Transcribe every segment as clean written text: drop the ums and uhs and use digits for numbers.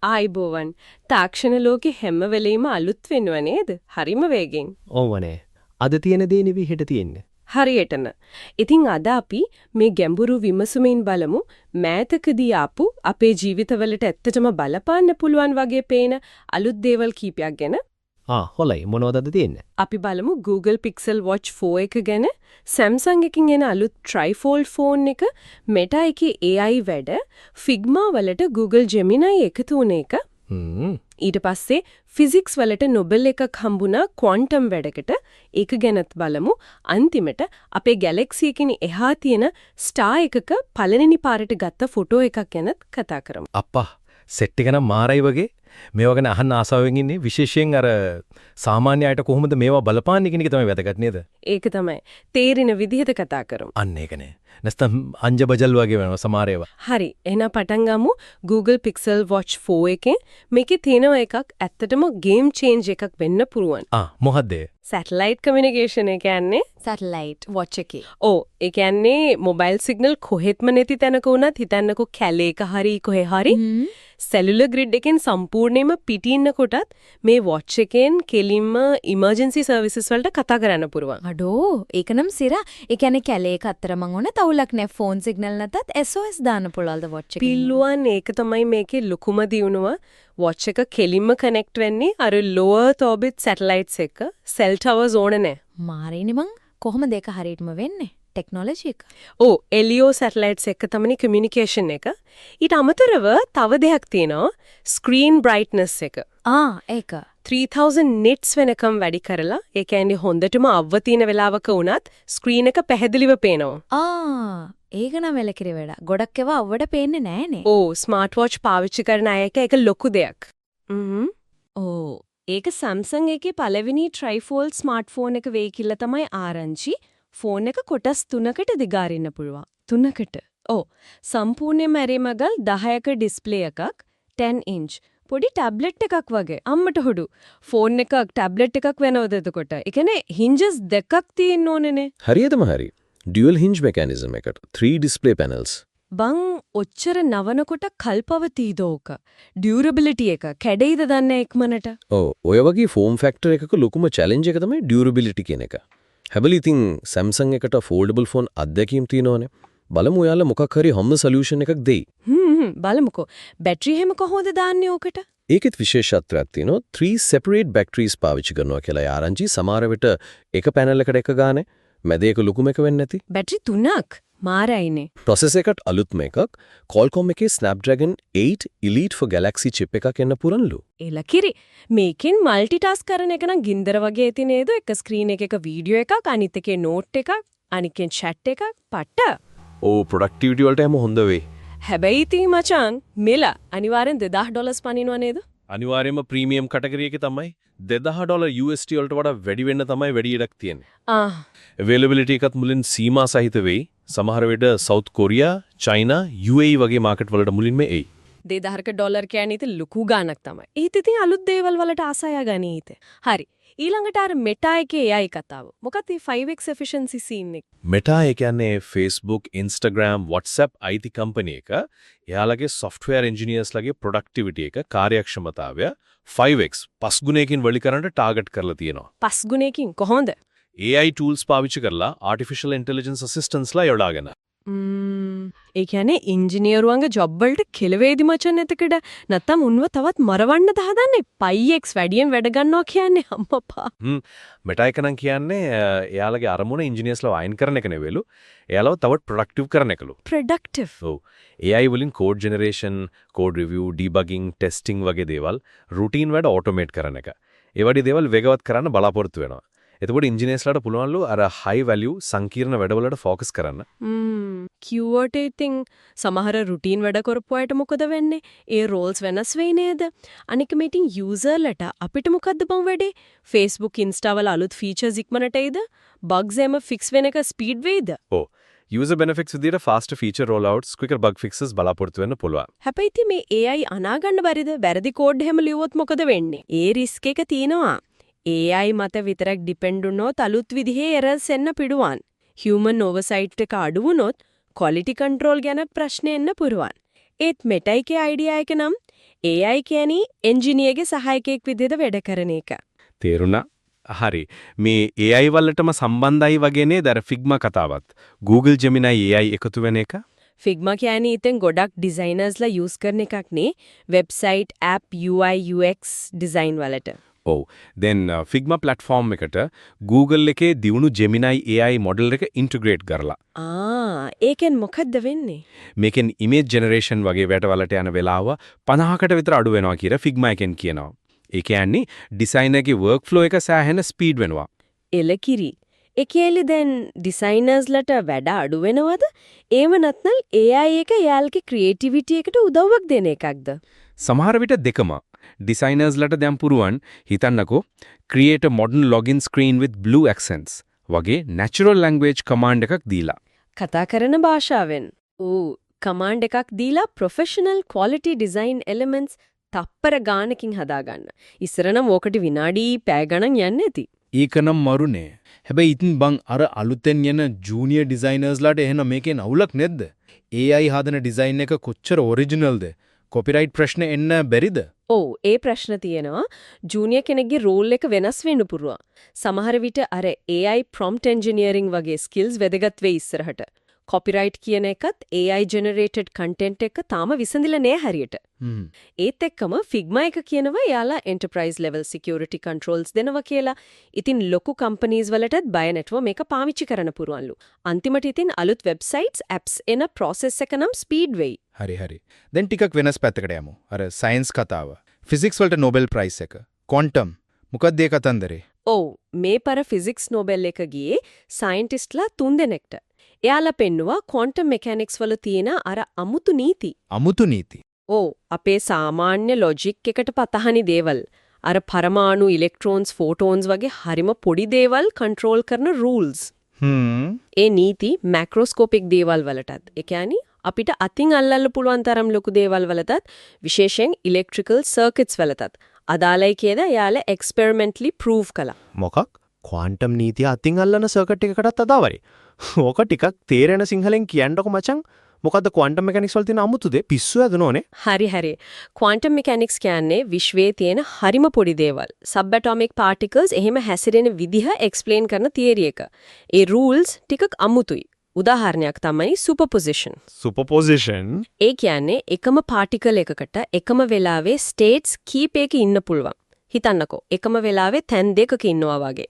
ආයිබෝවන් තාක්ෂණ ලෝකෙ හැම වෙලෙම අලුත් වෙනව නේද? හරිම වේගෙන්. ඕවනේ. අද තියෙන දේ නෙවෙයි හෙට තියෙන්නේ. හරියටම. ඉතින් අද අපි මේ ගැඹුරු විමසුමින් බලමු මෑතකදී ආපු අපේ ජීවිතවලට ඇත්තටම බලපාන්න පුළුවන් වගේ පේන අලුත් දේවල් කීපයක් ගැන. හොලයි මොනවද අද තියෙන්නේ? අපි බලමු Google Pixel Watch 4 එක ගැන, Samsung එකකින් එන අලුත් trifold phone එක, Meta එකේ AI වැඩ, Figma වලට Google Gemini එකතු වුණ එක. ඊට පස්සේ ෆිසික්ස් වලට නොබෙල් එකක් හම්බුණා ක්වොන්ටම් වැඩකට. ඒක ගැනත් බලමු. අන්තිමට අපේ ගැලැක්සි එකකින් එහා තියෙන ස්ටාර් එකක පළවෙනි පාරට ගත්ත ෆොටෝ එකක් ගැනත් කතා කරමු. අප්පා සෙට් එක නම් මාරයි වගේ. මේවා ගැන අහන්න ආසාවෙන් ඉන්නේ. විශේෂයෙන් අර සාමාන්‍ය අයට කොහොමද මේවා බලපාන්නේ කියන එක තමයි වැදගත් නේද? ඒක තමයි. තේරෙන විදිහට කතා කරමු. අන්න ඒකනේ. නැත්නම් අංජබජල් වගේ වෙනවා සමහර ඒවා. හරි. එහෙනම් පටන් ගමු Google Pixel Watch 4 එකෙන්. මේකේ තියෙන එකක් ඇත්තටම game change එකක් වෙන්න පුරුවන්. මොකද්ද? Satellite communication එක කියන්නේ satellite watch එකේ. ඒ කියන්නේ mobile signal කොහෙත්ම නැති තැනක වුණත් හිතන්නකෝ කැලේක හරි කොහේ හරි cellular grid එකෙන් සම්පූර්ණයෙන්ම පිටින්න කොටත් මේ watch එකෙන් කෙලින්ම emergency services වලට කතා කරන්න පුරුවන්. අඩෝ ඒක නම් සිරා. ඒ කියන්නේ කැලේක අතරමං වුණ තවුලක් නැහැ phone signal නැතත් SOS දාන්න පුළුවන්ද watch එකෙන්? පිල්ලුවන් ඒක තමයි මේකේ ලොකුම දියුණුව. watch එක කෙලින්ම connect වෙන්නේ අර low earth orbit satellites එක. cell towers ඕනේ නැහැ. මාරේනේ මං කොහොමද ඒක හරියටම වෙන්නේ? ටෙක්නොලොජි එක. LEO satellites එක තමයි communication එක. ඊට අමතරව තව දෙයක් තියෙනවා screen brightness එක. ඒක 3000 nits වෙනකම් වැඩි කරලා ඒ කියන්නේ හොඳටම අවුව තියෙන වෙලාවක වුණත් screen එක පැහැදිලිව පේනවා. ඒක නම් වෙලකිරි වැඩ. ගොඩක් ඒවා අවුවට පේන්නේ නැහනේ. ස්මාර්ට් වොච් පාවිච්චි කරන අයට ඒක ලොකු දෙයක්. ඒක Samsung එකේ පළවෙනි trifold smartphone එක වෙයි කියලා තමයි ආරංචි. ෆෝන් එක කොටස් 3කට දිගාරින්න පුළුවන්. 3කට. සම්පූර්ණයෙන්ම ඇරිමගල් 10ක ඩිස්ප්ලේ එකක් 10 inch. පොඩි ටැබ්ලට් එකක් වගේ. අම්මට හොඩු. ෆෝන් එකක් ටැබ්ලට් එකක් වෙනවද එතකොට? ඒ කියන්නේ hinges දෙකක් තියෙන්න ඕනේනේ. හරියටම හරි. dual hinge mechanism එකට 3 display panels. බං ඔච්චර නවනකොට කල්පවතීද ඕක? durability එක කැඩෙයිද දන්නේ ඉක්මනට? ඔය වගේ form factor එකක ලොකුම challenge එක තමයි durability කියන එක. හැබැයි ඉතින් Samsung එකට foldable phone අත්දැකීම් තියෙනවනේ. බලමු ඔයාලා මොකක් හරි හම්බ solution එකක් දෙයි. බලමුකෝ. බැටරි හැම කොහොමද දාන්නේ ඕකට? ඒකෙත් විශේෂත්වයක් තියෙනවා. 3 separate batteries පාවිච්චි කරනවා කියලා ආරංචි. සමහර විට එක panel එකට එක ගානේ මැද එක ලොකුම එක වෙන්නේ නැති. බැටරි 3ක් මාරයිනේ. processor එකට අලුත්ම එකක් Qualcomm එකේ Snapdragon 8 Elite for Galaxy chip එකක් එන්න පුරන්ලු. එලකිරි. මේකෙන් multitask කරන එක නම් ගින්දර වගේ ඇති නේද? එක screen එකක වීඩියෝ එකක්, අනිත් එකේ note එකක්, අනිකෙන් chat එකක්, පට්ට. productivity වලට හැම හොඳ වෙයි. හැබැයි ඉතින් මචං මෙල අනිවාර්යෙන් $2000 පනිනවා නේද? අනිවාර්යයෙන්ම ප්‍රීමියම් කැටගරි එකේ තමයි $2000 USD වලට වඩා වැඩි වෙන්න තමයි වැඩි ඉඩක් තියෙන්නේ. availability එකත් මුලින් සීමා සහිත වෙයි. සමහර විට South Korea, China, UAE වගේ මාකට් වලට මුලින්ම එයි. $2000 කියන්නේ ඉතින් ලොකු ගාණක් තමයි. ඒත් ඉතින් අලුත් දේවල් වලට ආසය ගනීත. හරි. ඊළඟට අර Meta එකේ AI කතාව. මොකක්ද මේ 5x efficiency scene එක? Meta ඒ කියන්නේ Facebook, Instagram, WhatsApp IT company එක. එයාලගේ software engineers ලගේ productivity එක කාර්යක්ෂමතාවය 5x 5 ගුණයකින් වැඩි කරන්න target කරලා තියෙනවා. 5 ගුණයකින් කොහොමද? AI tools පාවිච්චි කරලා artificial intelligence assistants ලා යොදාගෙන. ඒ කියන්නේ ඉංජිනේරුවන්ගේ ජොබ් වලට කෙලවේදි මචන් එතකඩ නැත්තම් උන්ව තවත් මරවන්න හදන්නේ 5x වැඩියෙන් වැඩ ගන්නවා කියන්නේ අම්මපා. Meta එක නම් කියන්නේ එයාලගේ අරමුණ ඉංජිනේර්ස්ලා වයින් කරන එක නෙවෙලු. එයාලව තවත් ප්‍රොඩක්ටිව් කරන එකලු. ප්‍රොඩක්ටිව්. AI වලින් code generation, code review, debugging, testing වගේ දේවල් routine වැඩ automate කරන එක. ඒ වගේ දේවල් වේගවත් කරන්න බලාපොරොත්තු වෙනවා. එතකොට ඉංජිනේර්ස්ලාට පුළුවන්ලු අර high value සංකීර්ණ වැඩවලට focus කරන්න. කිව්වට ඉතින් සමහර රුටීන් වැඩ කරපු අයට මොකද වෙන්නේ? ඒ roles වෙනස් වෙයි නේද? අනික මේටින් userලට අපිට මොකද්ද බං වෙන්නේ? Facebook, Insta වල අලුත් features ඉක්මනට එයිද? bugs එම fix වෙන එක speed වෙයිද? user benefits විදියට faster feature rollouts, quicker bug fixes බලාපොරොත්තු වෙන්න පුළුවන්. හැබැයි ඉතින් මේ AI අනාගන්න බැරිද? වැරදි කෝඩ් එහෙම ලියුවොත් මොකද වෙන්නේ? ඒ risk එක තියෙනවා. AI මත විතරක් depend වුණොත් අලුත් විදිහේ errors එන්න පිටුවන්. human oversight එක අඩු වුණොත් quality control ගැන ප්‍රශ්න එන්න පුරුවන්. ඒත් Meta එකේ idea එක නම් AI කියන්නේ එන්ජිනියර්ගේ සහායකයෙක් විදිහට වැඩ කරන එක. තේරුණා. හරි. මේ AI වලටම සම්බන්ධයි වගේ නේද අර Figma කතාවත්. Google Gemini AI එකතු වෙන එක. Figma කියන්නේ ඉතින් ගොඩක් ඩිසයිනර්ස්ලා යූස් කරන එකක් නේ. Website, app, UI, UX design වලට. ඔව්. then Figma platform එකට Google එකේ දියුණු Gemini AI මොඩල් එක ඉන්ටිග්‍රේට් කරලා. ඒකෙන් මොකද්ද වෙන්නේ? මේකෙන් image generation වගේ වැඩවලට යන වෙලාව 50කට විතර අඩු වෙනවා කියලා Figma එකෙන් කියනවා. ඒ කියන්නේ ඩිසයිනර්ගේ workflow එක සෑහෙන ස්පීඩ් වෙනවා. එලකිරි. ඒ කියන්නේ දැන් ඩිසයිනර්ස්ලට වැඩ අඩු වෙනවද? ඒව නැත්නම් AI එක යාල්ගේ ක්‍රියේටිවිටි එකට උදව්වක් දෙන එකක්ද? සමහර විට දෙකම. ඩිසයිනර්ස්ලට දැන් පුරුවන් හිතන්නකෝ create a modern login screen with blue accents වගේ natural language command එකක් දීලා. කතා කරන භාෂාවෙන්. command එකක් දීලා professional quality design elements තප්පර ගානකින් හදාගන්න. ඉස්සර නම් ඕකට විනාඩි පැය ගණන් යන්නේ නැති. ඒකනම් මරුනේ. හැබැයි ඉතින් බං අර අලුතෙන් යන ජූනියර් ඩිසයිනර්ස්ලාට එහෙනම් මේකේ නවුලක් නැද්ද? AI හදන ඩිසයින් එක කොච්චර ඔරිජිනල්ද? කොපිරයිට් ප්‍රශ්න එන්න බැරිද? ඒ ප්‍රශ්න තියෙනවා. ජූනියර් කෙනෙක්ගේ රෝල් එක වෙනස් වෙන්න පුරුවා. සමහර විට අර AI prompt engineering වගේ skills වැදගත් වෙයි ඉස්සරහට. copyright කියන එකත් AI generated content එක තාම විසඳිලා නෑ හරියට. ඒත් එක්කම Figma එක කියනවා යාලා enterprise level security controls දෙනවා කියලා. ඉතින් ලොකු companies වලටත් බය නැතුව මේක පාවිච්චි කරන්න පුරුවන්ලු. අන්තිමට ඉතින් අලුත් websites apps එන process එක නම් speed වෙයි. හරි. දැන් ටිකක් වෙනස් පැත්තකට යමු. අර සයන්ස් කතාව. ෆිසික්ස් වලට Nobel Prize එක. quantum මොකක්ද ඒ කතන්දරේ? මේ පර ෆිසික්ස් Nobel එක ගියේ සයන්ටිස්ට්ලා 3 දෙනෙක්ට. එයාලා පෙන්නවා ක්වොන්ටම් මෙකැනික්ස් වල තියෙන අර අමුතු නීති. අමුතු නීති. අපේ සාමාන්‍ය ලොජික් එකට පතහනි දේවල්. අර පරමාණු, ඉලෙක්ට්‍රෝන්ස්, ෆෝටෝන්ස් වගේ හරිම පොඩි දේවල් කන්ට්‍රෝල් කරන රූල්ස්. ඒ නීති මැක්‍රොස්කෝපික් දේවල් වලටත්. ඒ කියන්නේ අපිට අතින් අල්ලන්න පුළුවන් තරම් ලොකු දේවල් වලටත් විශේෂයෙන් ඉලෙක්ට්‍රිකල් සර්කිට්ස් වලටත් අදාළයි කියලා එයාලා එක්ස්පෙරිමන්ටලි ප්‍රූව් කළා. මොකක්? ක්වාන්ටම් නීතිය අතින් අල්ලන සර්කිට් එකකටත් අදාවරි. ඕක ටිකක් තේරෙන සිංහලෙන් කියන්නකො මචං. මොකද්ද ක්වාන්ටම් මෙකැනික්ස් වල තියෙන අමුතු දේ? පිස්සු ඇදනෝනේ. හරි. ක්වාන්ටම් මෙකැනික්ස් කියන්නේ විශ්වයේ තියෙන හරිම පොඩි දේවල්. සබ්ඇටොමික් පාටිකල්ස් එහෙම හැසිරෙන විදිහ එක්ස්ප්ලেইন කරන තියරි එක. ඒ රූල්ස් ටිකක් අමුතුයි. උදාහරණයක් තමයි සුපර්පොසිෂන්. ඒ කියන්නේ එකම පාටිකල් එකකට එකම වෙලාවේ ස්ටේට්ස් කීපයක ඉන්න පුළුවන්. හිතන්නකෝ එකම වෙලාවේ තැන් දෙකක ඉන්නවා වගේ.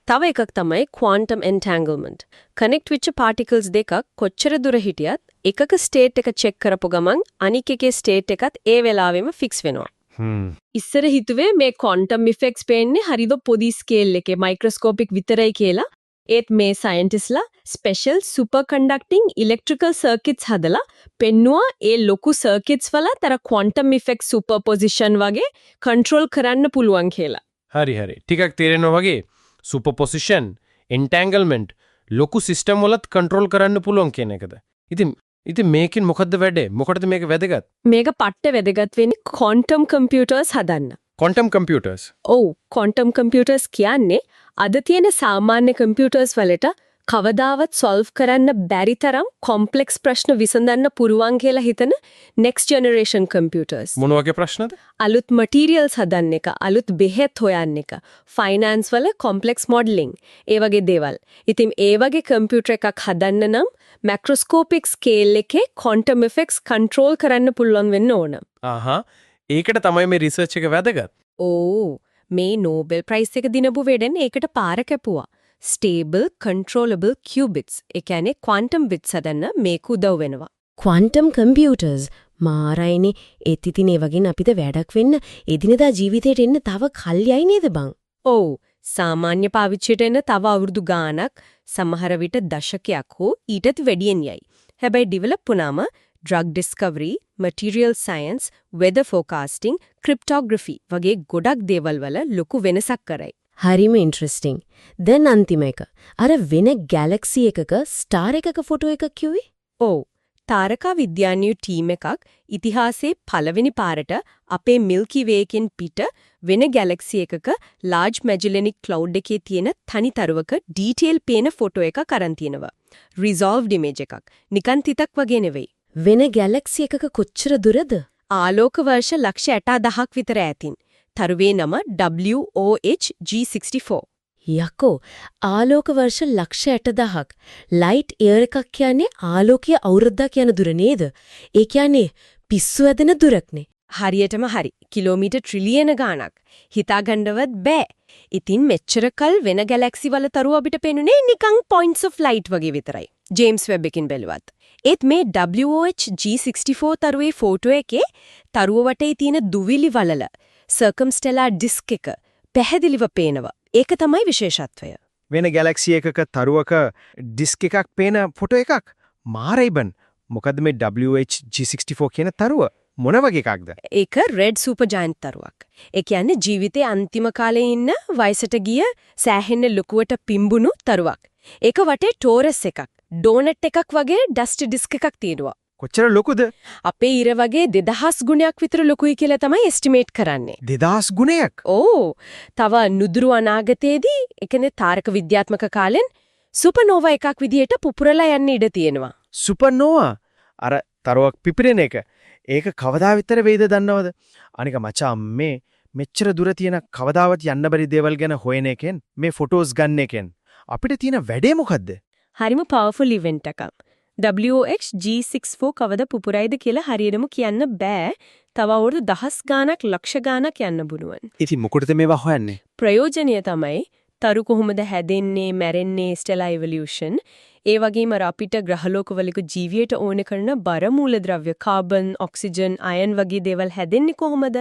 තව එකක් තමයි quantum entanglement. කනෙක්ට් වෙච්ච particles දෙකක් කොච්චර දුර හිටියත් එකක ස්ටේට් එක චෙක් කරපු ගමන් අනික එකේ ස්ටේට් එකත් ඒ වෙලාවෙම ෆික්ස් වෙනවා. ඉස්සර හිතුවේ මේ quantum effects පේන්නේ හරිද පොඩි ස්කේල් එකේ මයික්‍රොස්කෝපික් විතරයි කියලා. ඒත් මේ සයන්ටිස්ලා ස්පෙෂල් සුපර් කන්ඩක්ටිං ඉලෙක්ට්‍රිකල් සර්කිට්ස් හදලා පෙන්නවා ඒ ලොකු සර්කිට්ස් වල තර quantum effect superposition වගේ කන්ට්‍රෝල් කරන්න පුළුවන් කියලා. හරි. ටිකක් තේරෙනවා වගේ සුපර්පොසිෂන්, එන්ටැන්ගල්මන්ට් ලොකු සිස්ටම් වලත් කන්ට්‍රෝල් කරන්න පුළුවන් කියන එකද? ඉතින් මේකෙන් මොකද්ද වැඩේ? මොකටද මේක වැදගත්? මේක පට්ට වැදගත් වෙන්නේ ක්වොන්ටම් කම්පියුටර්ස් හදන්න. Quantum computers. ක්වොන්ටම් කම්පියුටර්ස් කියන්නේ අද තියෙන සාමාන්‍ය කම්පියුටර්ස් වලට කවදාවත් සොල්ව් කරන්න බැරි තරම් කොම්ප්ලෙක්ස් ප්‍රශ්න විසඳන්න පුරුවන් කියලා හිතන next generation computers. මොන වගේ ප්‍රශ්නද? අලුත් materials හදන්න එක, අලුත් බෙහෙත් හොයන්න එක, finance වල complex modeling, ඒ වගේ දේවල්. ඉතින් ඒ වගේ කම්පියුටර් එකක් හදන්න නම් macroscopic scale එකේ quantum effects control කරන්න පුළුවන් වෙන්න ඕන. ඒකට තමයි මේ රිසර්ච් එක වැදගත්. මේ Nobel Prize එක දිනපු වෙඩෙන් ඒකට පාර කැපුවා. stable controllable qubits ඒ කියන්නේ quantum bits හදන්න මේක උදව් වෙනවා. quantum computers මාරයිනේ ඒත් ඉතින් ඒ වගේ අපිට වැඩක් වෙන්න එදිනදා ජීවිතේට එන්න තව කල්යයි නේද බං? සාමාන්‍ය පාවිච්චියට එන්න තව අවුරුදු ගාණක් සමහර විට දශකයක් හෝ ඊටත් වැඩියෙන් යයි. හැබැයි ඩෙවලොප් වුණාම drug discovery, material science, weather forecasting, cryptography වගේ ගොඩක් දේවල් වල ලොකු වෙනසක් කරයි. හරිම ඉන්ට්‍රෙස්ටිං. දැන් අන්තිම එක. අර වෙන ගැලැක්සි එකක ස්ටාර් එකක ෆොටෝ එකක් කිව්වේ? තාරකා විද්‍යාඥයෝ ටීම් එකක් ඉතිහාසයේ පළවෙනි පාරට අපේ Milky Way එකෙන් පිට වෙන ගැලැක්සි එකක Large Magellanic Cloud එකේ තියෙන තනි තරුවක ඩීටේල් පේන ෆොටෝ එකක් අරන් තිනවා. Resolved image එකක්. නිකන් තිතක් වගේ නෙවෙයි. වෙන ගැලැක්සි එකක කොච්චර දුරද? ආලෝක වර්ෂ ලක්ෂ 60,000ක් විතර ඈතින්. තරුවේ නම WOH G64. යකෝ ආලෝක වර්ෂ ලක්ෂ 60,000ක්. ලයිට් ඉයර් එකක් කියන්නේ ආලෝකීය අවුරුද්දක් යන දුර නේද? ඒ කියන්නේ පිස්සු ඇදෙන දුරක්නේ. හරියටම හරි. කිලෝමීටර් ට්‍රිලියන ගාණක්. හිතාගන්නවත් බෑ. ඉතින් මෙච්චර කල් වෙන ගැලැක්සි වල තරුව අපිට පෙනුනේ නිකන් points of light වගේ විතරයි. ජේම්ස් වෙබ් එකකින් බැලුවත්. ඒත් මේ WOH G64 තරුවේ ෆෝටෝ එකේ තරුව වටේ තියෙන දුවිලි වලල circumstellar disk එක පැහැදිලිව පේනවා. ඒක තමයි විශේෂත්වය. වෙන ගැලැක්සි එකක තරුවක ඩිස්ක් එකක් පේන ෆොටෝ එකක් මාරයිබන්. මොකද මේ WH G64 කියන තරුව මොන වගේ එකක්ද? ඒක රෙඩ් සුපර් ජයන්ට් තරුවක්. ඒ කියන්නේ ජීවිතේ අන්තිම කාලේ ඉන්න වයසට ගිය සෑහෙන ලොකුවට පිම්බුණු තරුවක්. ඒක වටේ ටෝරස් එකක්, ඩෝනට් එකක් වගේ ඩස්ට් ඩිස්ක් එකක් තියෙනවා. කොච්චර ලොකුද? අපේ ඉර වගේ 2000 ගුණයක් විතර ලොකුයි කියලා තමයි එස්ටිමේට් කරන්නේ. 2000 ගුණයක්. ඕ තව නුදුරු අනාගතයේදී එකනේ තාරක විද්‍යාත්මක කාලෙන් සුපර්නෝවා එකක් විදිහට පුපුරලා යන්න ඉඩ තියෙනවා. සුපර්නෝවා අර තරුවක් පිපිරෙන එක. ඒක කවදා විතර වෙයිද දන්නවද? අනික මචං මේ මෙච්චර දුර තියෙන කවදාවත් යන්න බැරි දේවල් ගැන හොයන එකෙන් මේ ෆොටෝස් ගන්න එකෙන් අපිට තියෙන වැඩේ මොකද්ද? හරිම පවර්ෆුල් ඉවෙන්ට් එකක්. WOH G64 කවද පුපුරයිද කියලා හරියටම කියන්න බෑ. තව අවුරුදු දහස් ගාණක් ලක්ෂ ගාණක් යන්න බුණුවන්. ඉතින් මොකටද මේවා හොයන්නේ? ප්‍රයෝජනීය තමයි තරු කොහොමද හැදෙන්නේ, මැරෙන්නේ, ස්ටෙලා ඉවොලියුෂන්. ඒ වගේම අපිට ග්‍රහලෝකවලක ජීවියට ඕන කරන බර මූලද්‍රව්‍ය කාබන්, ඔක්සිජන්, අයන් වගේ දේවල් හැදෙන්නේ කොහොමද?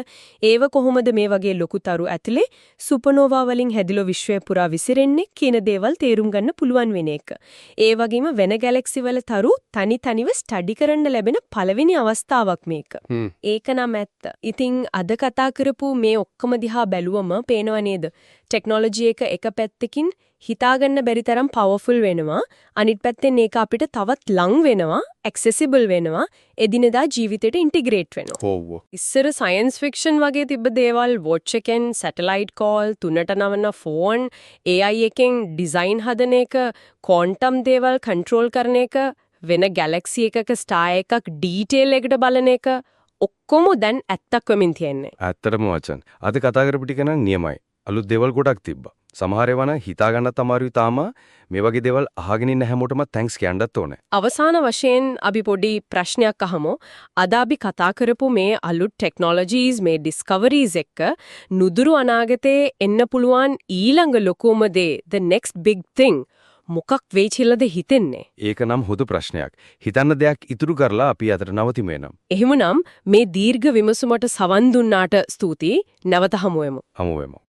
ඒව කොහොමද මේ වගේ ලොකු තරු ඇතුලේ සුපර්නෝවා වලින් හැදිලා විශ්වය පුරා විසිරෙන්නේ කියන දේවල් තේරුම් ගන්න පුළුවන් වෙන එක. ඒ වගේම වෙන ගැලැක්සි වල තරු තනිව ස්ටඩි කරන්න ලැබෙන පළවෙනි අවස්ථාවක් මේක. ඒක නම් ඇත්ත. ඉතින් අද කතා කරපු මේ ඔක්කොම දිහා බැලුවම පේනව නේද? ටෙක්නොලොජි එක පැත්තකින් හිතාගන්න බැරි තරම් පවර්ෆුල් වෙනවා. අනිත් පැත්තෙන් ඒක අපිට තවත් ලං වෙනවා, ඇක්සෙසිබල් වෙනවා, එදිනෙදා ජීවිතේට ඉන්ටිග්‍රේට් වෙනවා. ඔව්. ඉස්සර සයන්ස් ෆික්ෂන් වගේ තිබ්බ දේවල් වොච් එකෙන්, සැටලයිට් කෝල්, 3ට 9 ෆෝන්, AI එකෙන් ඩිසයින් හදන එක, ක්වොන්ටම් දේවල් කන්ට්‍රෝල් කරන එක, වෙන ගැලැක්සි එකක ස්ටාර් එකක් ඩීටේල් එකට බලන එක ඔක්කොම දැන් ඇත්තක් වෙමින් තියෙන්නේ. ඇත්තටම වචන්. අද කතා කරපු ටික නම් නියමයි. අලුත් දේවල් ගොඩක් තිබ්බා. සමහර ඒවා නම් හිතා ගන්නත් අමාරුයි තාම. මේ වගේ දේවල් අහගෙන ඉන්න හැමෝටම තැන්ක්ස් කියන්නත් ඕනේ. අවසාන වශයෙන් අපි පොඩි ප්‍රශ්නයක් අහමු. අද අපි කතා කරපු මේ අලුත් ටෙක්නොලොජීස්, මේ ඩිස්කවරීස් එක්ක නුදුරු අනාගතේ එන්න පුළුවන් ඊළඟ ලොකුම දේ, the next big thing මොකක් වෙයි කියලාද හිතෙන්නේ? ඒක නම් හොඳ ප්‍රශ්නයක්. හිතන්න දෙයක් ඉතුරු කරලා අපි අතට නවතිමු එනම්. එහෙමනම් මේ දීර්ඝ විමසුමට සවන් දුන්නාට ස්තුතියි. නැවත හමු වෙමු. හමු වෙමු.